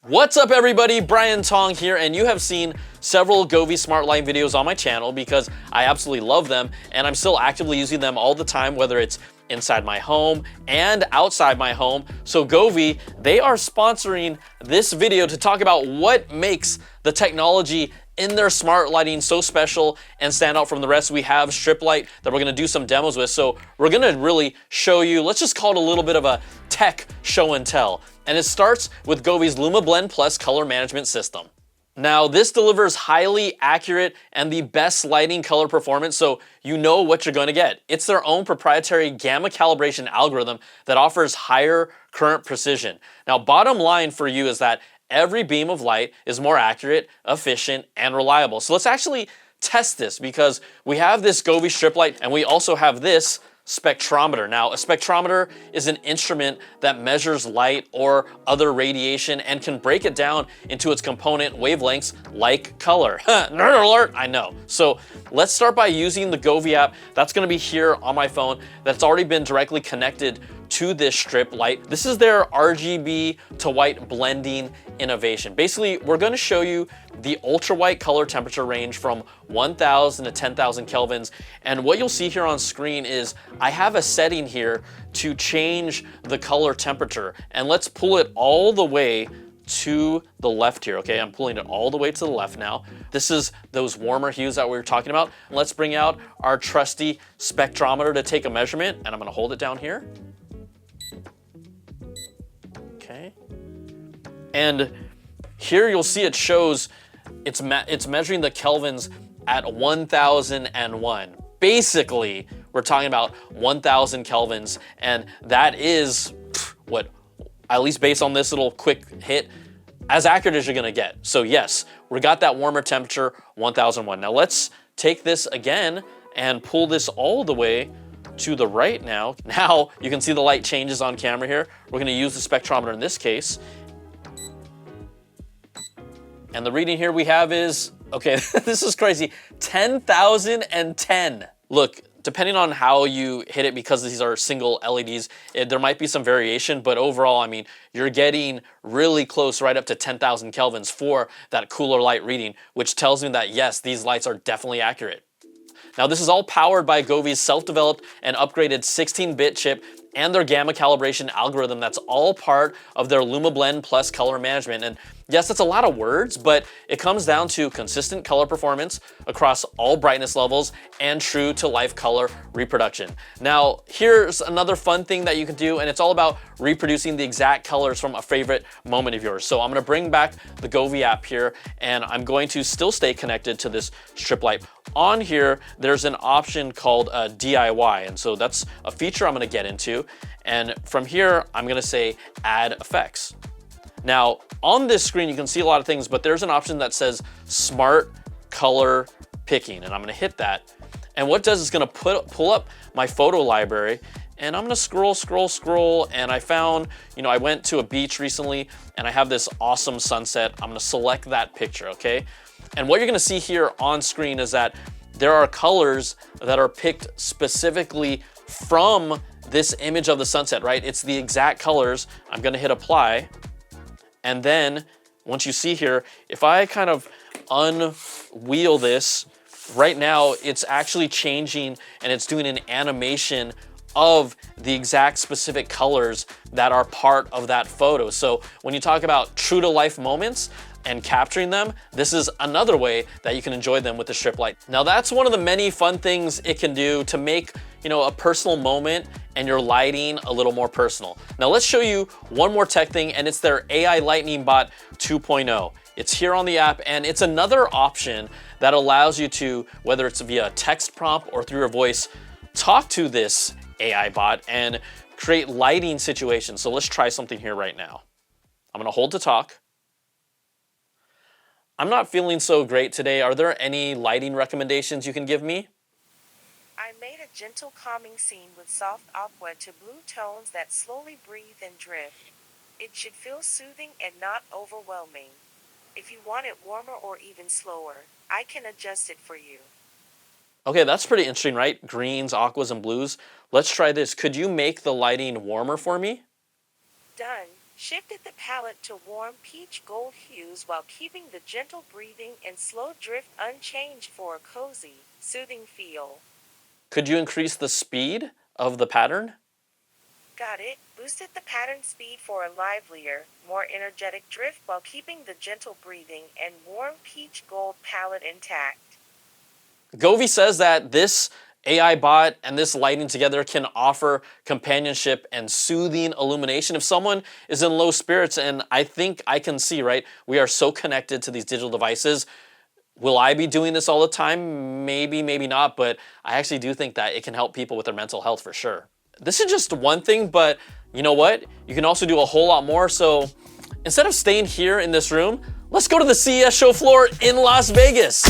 What's up everybody, Brian Tong here, and you have seen several Govee smart lighting videos on my channel because I absolutely love them and I'm still actively using them all the time, whether it's inside my home and outside my home. So Govee, they are sponsoring this video to talk about what makes the technology in their smart lighting so special and stand out from the rest. We have strip light that we're gonna do some demos with. So we're gonna really show you, let's just call it a little bit of a tech show and tell. And it starts with Govee's Lumiblend Plus color management system. Now this delivers highly accurate and the best lighting color performance, so you know what you're going to get. It's their own proprietary gamma calibration algorithm that offers higher current precision. Now bottom line for you is that every beam of light is more accurate, efficient, and reliable. So let's actually test this because we have this Govee strip light and we also have this spectrometer. Now, a spectrometer is an instrument that measures light or other radiation and can break it down into its component wavelengths like color. Nerd alert, I know. So let's start by using the Govee app. That's gonna be here on my phone. That's already been directly connected to this strip light. This is their RGB to white blending innovation. Basically, we're gonna show you the ultra white color temperature range from 1000 to 10,000 kelvins. And what you'll see here on screen is I have a setting here to change the color temperature. And let's pull it all the way to the left here, okay? I'm pulling it all the way to the left now. This is those warmer hues that we were talking about. Let's bring out our trusty spectrometer to take a measurement, and I'm gonna hold it down here. Okay. And here you'll see it shows it's measuring the kelvins at 1001. Basically, we're talking about 1000 kelvins, and that is what, at least based on this little quick hit, as accurate as you're gonna get. So yes, we got that warmer temperature, 1001. Now let's take this again and pull this all the way to the right now. Now you can see the light changes on camera here. We're gonna use the spectrometer in this case. And the reading here we have is, okay, this is crazy, 10,010. Look, depending on how you hit it, because these are single LEDs, there might be some variation, but overall, I mean, you're getting really close, right up to 10,000 kelvins for that cooler light reading, which tells me that yes, these lights are definitely accurate. Now this is all powered by Govee's self-developed and upgraded 16-bit chip and their gamma calibration algorithm. That's all part of their Lumiblend Plus color management. And yes, that's a lot of words, but it comes down to consistent color performance across all brightness levels and true to life color reproduction. Now, here's another fun thing that you can do, and it's all about reproducing the exact colors from a favorite moment of yours. So I'm gonna bring back the Govee app here, and I'm going to still stay connected to this strip light. On here, there's an option called DIY, and so that's a feature I'm gonna get into. And from here, I'm gonna say add effects. Now, on this screen, you can see a lot of things, but there's an option that says Smart Color Picking, and I'm gonna hit that. And what it does is gonna pull up my photo library, and I'm gonna scroll, and I found, I went to a beach recently, and I have this awesome sunset. I'm gonna select that picture, okay? And what you're gonna see here on screen is that there are colors that are picked specifically from this image of the sunset, right? It's the exact colors. I'm gonna hit apply. And then once you see here, if I kind of unwheel this, right now it's actually changing and it's doing an animation of the exact specific colors that are part of that photo. So when you talk about true to life moments and capturing them, this is another way that you can enjoy them with the strip light. Now that's one of the many fun things it can do to make a personal moment and your lighting a little more personal. Now let's show you one more tech thing, and it's their AI Lightning Bot 2.0. It's here on the app, and it's another option that allows you to, whether it's via text prompt or through your voice, talk to this AI bot and create lighting situations. So let's try something here right now. I'm gonna hold to talk. I'm not feeling so great today. Are there any lighting recommendations you can give me? I made a gentle calming scene with soft aqua to blue tones that slowly breathe and drift. It should feel soothing and not overwhelming. If you want it warmer or even slower, I can adjust it for you. Okay, that's pretty interesting, right? Greens, aquas, and blues. Let's try this. Could you make the lighting warmer for me? Done. Shifted the palette to warm peach gold hues while keeping the gentle breathing and slow drift unchanged for a cozy, soothing feel. Could you increase the speed of the pattern? Got it. Boosted the pattern speed for a livelier, more energetic drift while keeping the gentle breathing and warm peach gold palette intact. Govee says that this AI bot and this lighting together can offer companionship and soothing illumination if someone is in low spirits. And I think I can see, right? We are so connected to these digital devices. Will I be doing this all the time? Maybe, maybe not, but I actually do think that it can help people with their mental health for sure. This is just one thing, but you know what? You can also do a whole lot more. So instead of staying here in this room, let's go to the CES show floor in Las Vegas.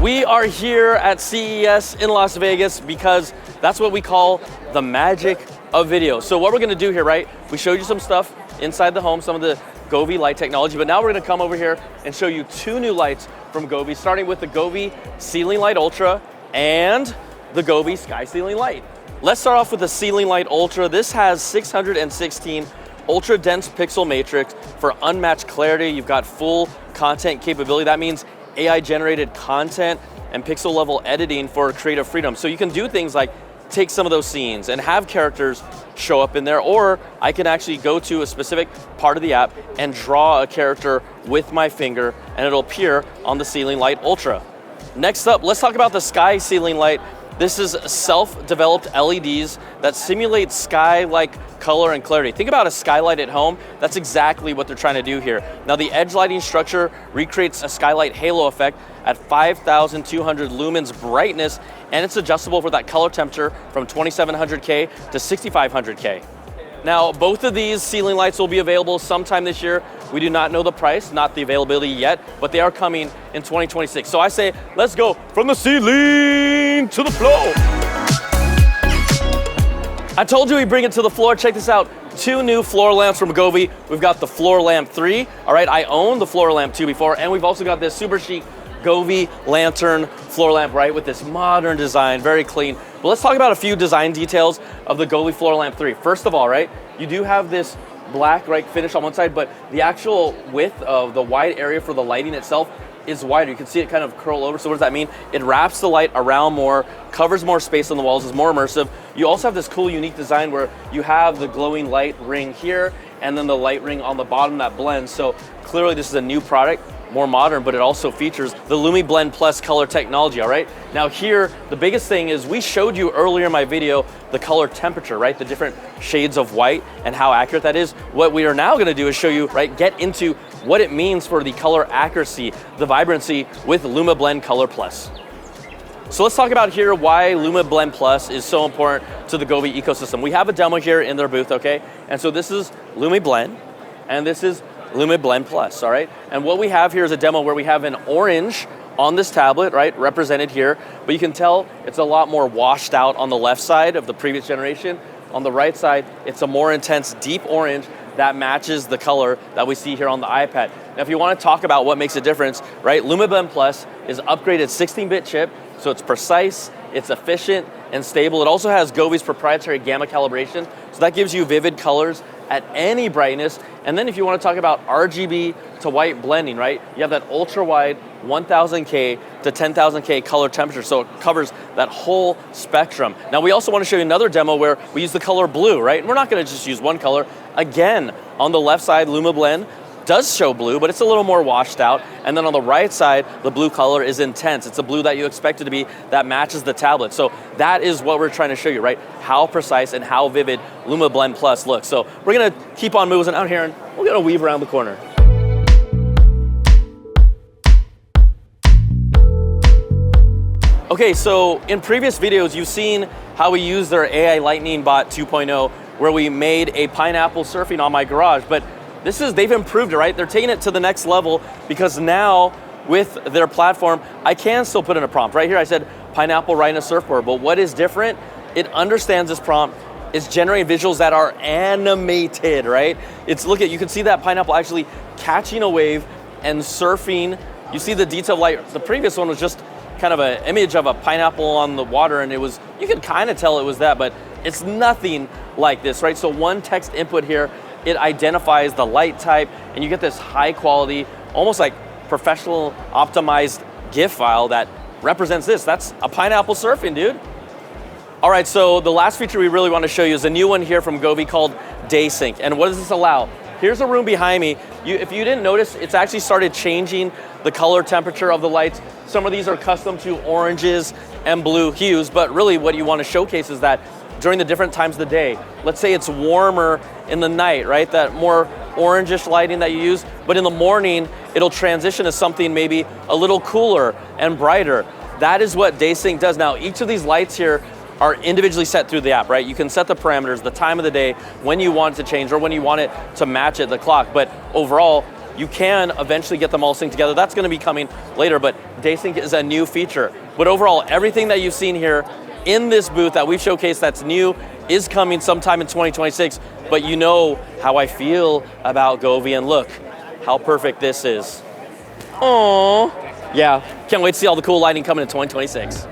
We are here at CES in Las Vegas because that's what we call the magic of video. So what we're gonna do here, right? We showed you some stuff inside the home, some of the Govee light technology, but now we're gonna come over here and show you two new lights from Govee, starting with the Govee Ceiling Light Ultra and the Govee Sky Ceiling Light. Let's start off with the Ceiling Light Ultra. This has 616 ultra dense pixel matrix for unmatched clarity. You've got full content capability. That means AI generated content and pixel level editing for creative freedom. So you can do things like take some of those scenes and have characters show up in there, or I can actually go to a specific part of the app and draw a character with my finger and it'll appear on the Ceiling Light Ultra. Next up, let's talk about the Sky Ceiling Light. This is self-developed LEDs that simulate sky-like color and clarity. Think about a skylight at home. That's exactly what they're trying to do here. Now the edge lighting structure recreates a skylight halo effect at 5,200 lumens brightness, and it's adjustable for that color temperature from 2700K to 6500K. Now, both of these ceiling lights will be available sometime this year. We do not know the price, not the availability yet, but they are coming in 2026. So I say, let's go from the ceiling to the floor. I told you we bring it to the floor. Check this out. Two new floor lamps from Govee. We've got the Floor Lamp 3. All right, I owned the Floor Lamp 2 before, and we've also got this super chic Govee lantern floor lamp, right, with this modern design, very clean. But let's talk about a few design details of the Govee Floor Lamp 3. First of all, right, you do have this black, right, finish on one side, but the actual width of the wide area for the lighting itself is wider. You can see it kind of curl over. So what does that mean? It wraps the light around more, covers more space on the walls, is more immersive. You also have this cool, unique design where you have the glowing light ring here and then the light ring on the bottom that blends. So clearly this is a new product, more modern, but it also features the Lumiblend Plus color technology, all right? Now here, the biggest thing is we showed you earlier in my video the color temperature, right? The different shades of white and how accurate that is. What we are now gonna do is show you, right, get into what it means for the color accuracy, the vibrancy with Lumiblend Color Plus. So let's talk about here why Lumiblend Plus is so important to the Govee ecosystem. We have a demo here in their booth, okay? And so this is Lumiblend, and this is Lumiblend Plus, all right? And what we have here is a demo where we have an orange on this tablet, right, represented here, but you can tell it's a lot more washed out on the left side of the previous generation. On the right side, it's a more intense, deep orange that matches the color that we see here on the iPad. Now, if you want to talk about what makes a difference, right, Lumiblend Plus is upgraded 16-bit chip, so it's precise, it's efficient, and stable. It also has Govee's proprietary gamma calibration, so that gives you vivid colors at any brightness. And then if you want to talk about RGB to white blending, right, you have that ultra wide 1000K to 10,000K color temperature, so it covers that whole spectrum. Now we also want to show you another demo where we use the color blue, right? And we're not going to just use one color. Again, on the left side, Lumiblend does show blue, but it's a little more washed out. And then on the right side, the blue color is intense. It's a blue that you expect it to be that matches the tablet. So that is what we're trying to show you, right? How precise and how vivid Lumiblend Plus looks. So we're gonna keep on moving out here and we're gonna weave around the corner. Okay, so in previous videos, you've seen how we use their AI Lightning Bot 2.0, where we made a pineapple surfing on my garage, but they've improved it, right? They're taking it to the next level because now with their platform, I can still put in a prompt. Right here I said pineapple riding a surfboard, but what is different? It understands this prompt. It's generating visuals that are animated, right? You can see that pineapple actually catching a wave and surfing. You see the detail light. The previous one was just kind of an image of a pineapple on the water, and you could kind of tell it was that, but it's nothing like this, right? So one text input here, it identifies the light type, and you get this high quality, almost like professional optimized GIF file that represents this. That's a pineapple surfing, dude. All right, so the last feature we really want to show you is a new one here from Govee called DaySync. And what does this allow? Here's a room behind me. If you didn't notice, it's actually started changing the color temperature of the lights. Some of these are custom to oranges and blue hues, but really what you want to showcase is that during the different times of the day, let's say it's warmer in the night, right? That more orangish lighting that you use, but in the morning, it'll transition to something maybe a little cooler and brighter. That is what DaySync does. Now, each of these lights here are individually set through the app, right? You can set the parameters, the time of the day, when you want it to change or when you want it to match the clock. But overall, you can eventually get them all synced together. That's gonna be coming later, but DaySync is a new feature. But overall, everything that you've seen here in this booth that we've showcased that's new is coming sometime in 2026, but you know how I feel about Govee, and look how perfect this is. Aww. Yeah, can't wait to see all the cool lighting coming in 2026.